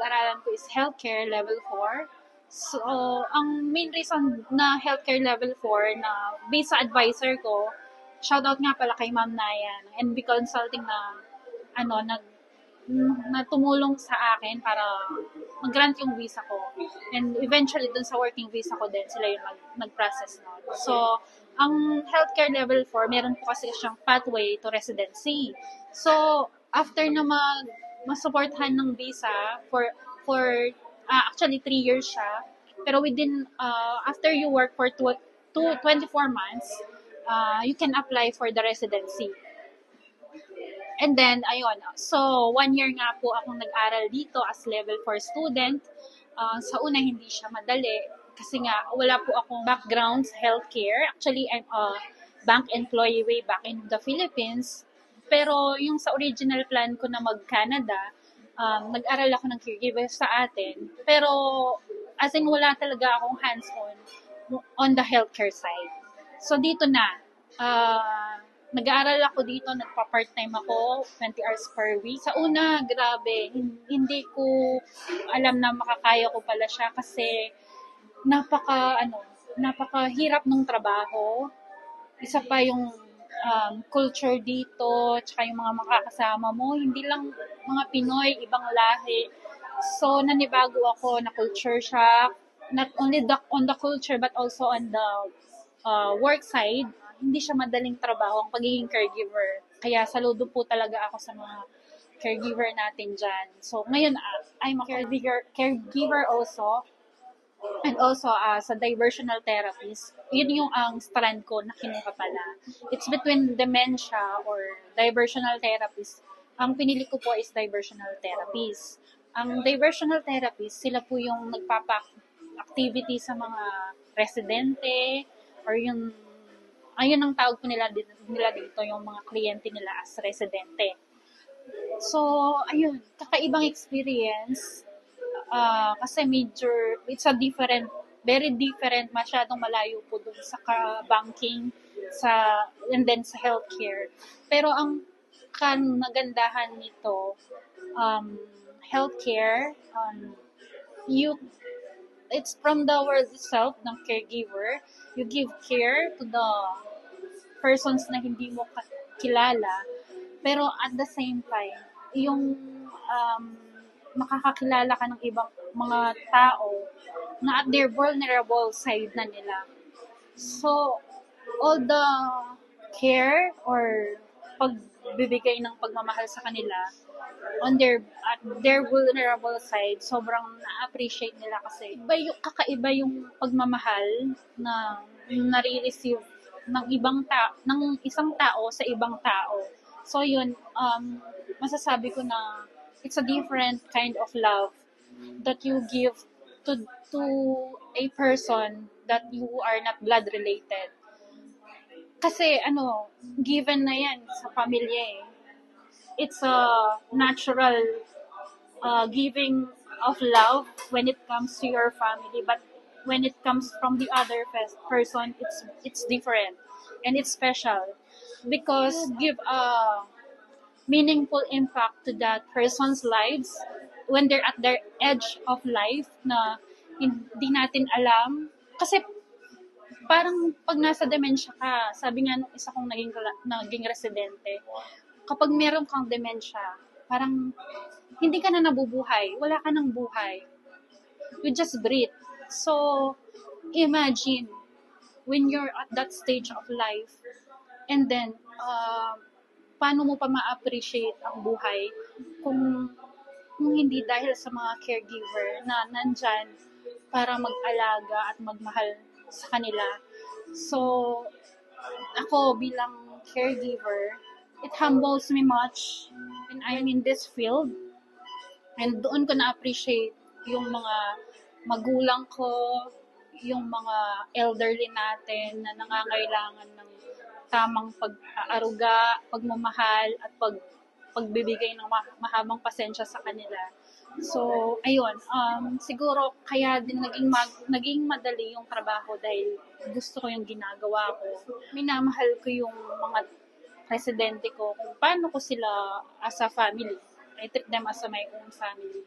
pinag-aralan ko is healthcare level 4. So, ang main reason na healthcare level 4 na based sa advisor ko, shoutout nga pala kay Ma'am Naya ng NB Consulting na na tumulong sa akin para mag-grant yung visa ko. And eventually, dun sa working visa ko din, sila yung nag-process nun. So, ang healthcare level 4, meron po kasi siyang pathway to residency. So, after na masuportahan ng visa for actually 3 years siya, pero within, after you work for 24 months, you can apply for the residency. And then, ayun. So, 1 year nga po akong nag-aral dito as level 4 student. Sa una, hindi siya madali. Kasi nga, wala po akong background sa healthcare. Actually, I'm a bank employee way back in the Philippines. Pero yung sa original plan ko na mag-Canada, nag-aral ako ng caregiver sa atin. Pero, as in, wala talaga akong hands-on on the healthcare side. So, dito na. Nag-aaral ako dito, nagpa-part-time ako, 20 hours per week. Sa una, grabe, hindi ko alam na makakaya ko pala siya kasi napakahirap ng trabaho. Isa pa yung culture dito, tsaka yung mga makakasama mo, hindi lang mga Pinoy, ibang lahi. So, nanibago ako na culture shock, not only on the culture but also on the work side. Hindi siya madaling trabaho ang pagiging caregiver. Kaya saludo po talaga ako sa mga caregiver natin dyan. So, ngayon, I'm a caregiver also. And also, sa diversional therapist. Yun yung ang strand ko na kinuha pala. It's between dementia or diversional therapist. Ang pinili ko po is diversional therapist. Ang diversional therapist, sila po yung nagpapa-activity sa mga residente or yung ayun ang tawag po nila dito, yung mga kliyente nila as residente. So, ayun, kakaibang experience. Kasi it's a very different, masyadong malayo po dun sa banking, and then sa healthcare. Pero ang nagandahan nito, healthcare, it's from the word itself ng caregiver. You give care to the persons na hindi mo kilala. Pero at the same time, yung makakakilala ka ng ibang mga tao na at their vulnerable side na nila. So, all the care or pagbibigay ng pagmamahal sa kanila at their vulnerable side, sobrang na-appreciate nila kasi kakaiba yung pagmamahal na nare-receive ng isang tao sa ibang tao. So yun, masasabi ko na it's a different kind of love that you give to a person that you are not blood related. Kasi given na yan sa pamilya eh. It's a natural giving of love when it comes to your family, but when it comes from the other person, it's different and it's special because give a meaningful impact to that person's lives when they're at their edge of life na hindi natin alam. Kasi parang pag nasa dementia ka, sabi nga nung isa kong naging residente, kapag meron kang dementia, parang hindi ka na nabubuhay. Wala ka ng buhay. You just breathe. So, imagine when you're at that stage of life and then, paano mo pa ma-appreciate ang buhay kung hindi dahil sa mga caregiver na nandyan para mag-alaga at magmahal sa kanila. So, ako bilang caregiver, it humbles me much when I'm in this field. And doon ko na-appreciate yung mga magulang ko, yung mga elderly natin na nangangailangan ng tamang pag-aaruga, pagmamahal, at pagbibigay ng mahabang pasensya sa kanila. So, ayun, siguro kaya din naging madali yung trabaho dahil gusto ko yung ginagawa ko. Minamahal ko yung mga residente ko kung paano ko sila as a family. I treat them as my own family.